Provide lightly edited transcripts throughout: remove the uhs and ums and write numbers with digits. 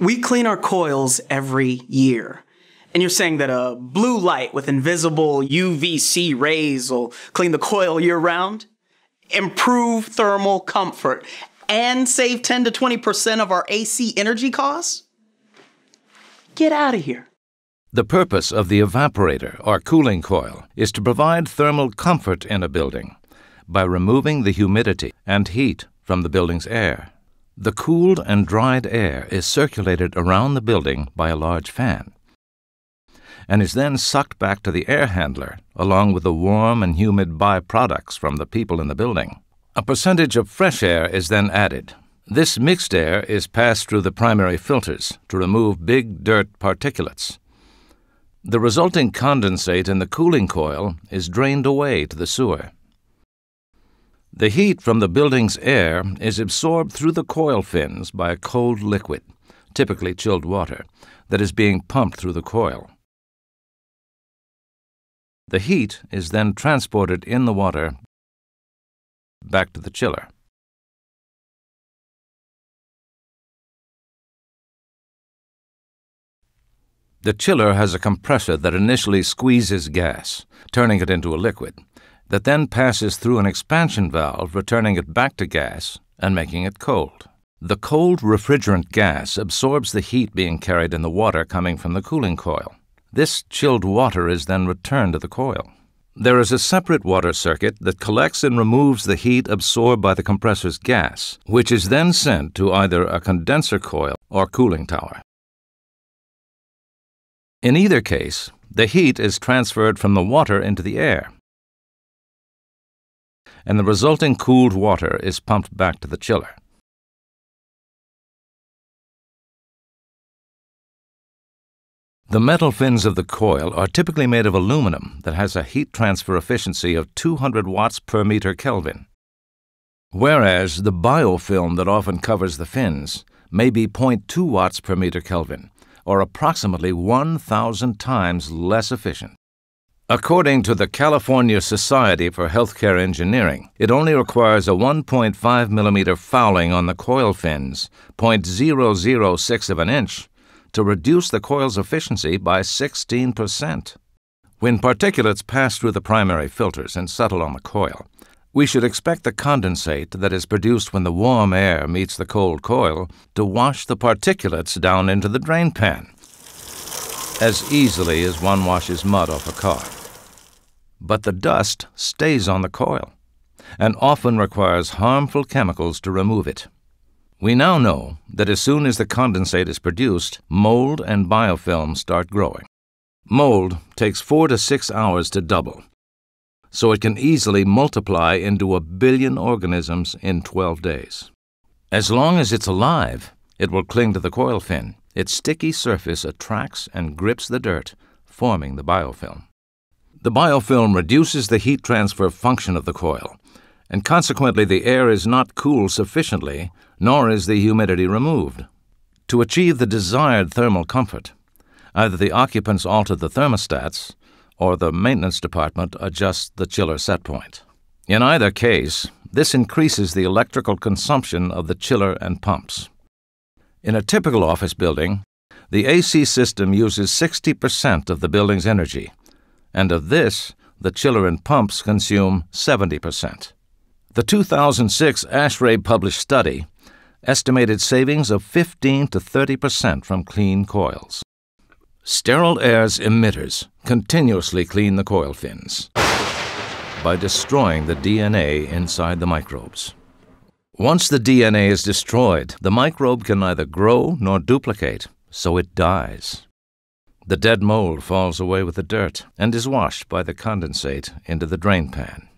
We clean our coils every year. And you're saying that a blue light with invisible UVC rays will clean the coil year round, improve thermal comfort, and save 10 to 20% of our AC energy costs? Get out of here. The purpose of the evaporator, or cooling coil, is to provide thermal comfort in a building by removing the humidity and heat from the building's air. The cooled and dried air is circulated around the building by a large fan and is then sucked back to the air handler along with the warm and humid byproducts from the people in the building. A percentage of fresh air is then added. This mixed air is passed through the primary filters to remove big dirt particulates. The resulting condensate in the cooling coil is drained away to the sewer. The heat from the building's air is absorbed through the coil fins by a cold liquid, typically chilled water, that is being pumped through the coil. The heat is then transported in the water back to the chiller. The chiller has a compressor that initially squeezes gas, turning it into a liquid, that then passes through an expansion valve, returning it back to gas and making it cold. The cold refrigerant gas absorbs the heat being carried in the water coming from the cooling coil. This chilled water is then returned to the coil. There is a separate water circuit that collects and removes the heat absorbed by the compressor's gas, which is then sent to either a condenser coil or cooling tower. In either case, the heat is transferred from the water into the air, and the resulting cooled water is pumped back to the chiller. The metal fins of the coil are typically made of aluminum that has a heat transfer efficiency of 200 watts per meter Kelvin, whereas the biofilm that often covers the fins may be 0.2 watts per meter Kelvin, or approximately 1,000 times less efficient. According to the California Society for Healthcare Engineering, it only requires a 1.5 millimeter fouling on the coil fins, 0.006 of an inch, to reduce the coil's efficiency by 16%. When particulates pass through the primary filters and settle on the coil, we should expect the condensate that is produced when the warm air meets the cold coil to wash the particulates down into the drain pan, as easily as one washes mud off a car. But the dust stays on the coil and often requires harmful chemicals to remove it. We now know that as soon as the condensate is produced, mold and biofilm start growing. Mold takes 4 to 6 hours to double, so it can easily multiply into 1 billion organisms in 12 days. As long as it's alive, it will cling to the coil fin. Its sticky surface attracts and grips the dirt, forming the biofilm. The biofilm reduces the heat transfer function of the coil, and consequently the air is not cooled sufficiently, nor is the humidity removed. To achieve the desired thermal comfort, either the occupants alter the thermostats or the maintenance department adjusts the chiller set point. In either case, this increases the electrical consumption of the chiller and pumps. In a typical office building, the AC system uses 60% of the building's energy, and of this, the chiller and pumps consume 70%. The 2006 ASHRAE published study estimated savings of 15 to 30% from clean coils. Steril Aire's emitters continuously clean the coil fins by destroying the DNA inside the microbes. Once the DNA is destroyed, the microbe can neither grow nor duplicate, so it dies. The dead mold falls away with the dirt and is washed by the condensate into the drain pan.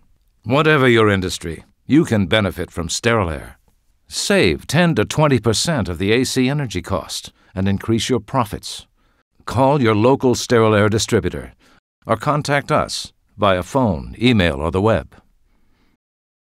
Whatever your industry, you can benefit from Steril Aire. Save 10 to 20% of the AC energy cost and increase your profits. Call your local Steril Aire distributor or contact us via phone, email, or the web.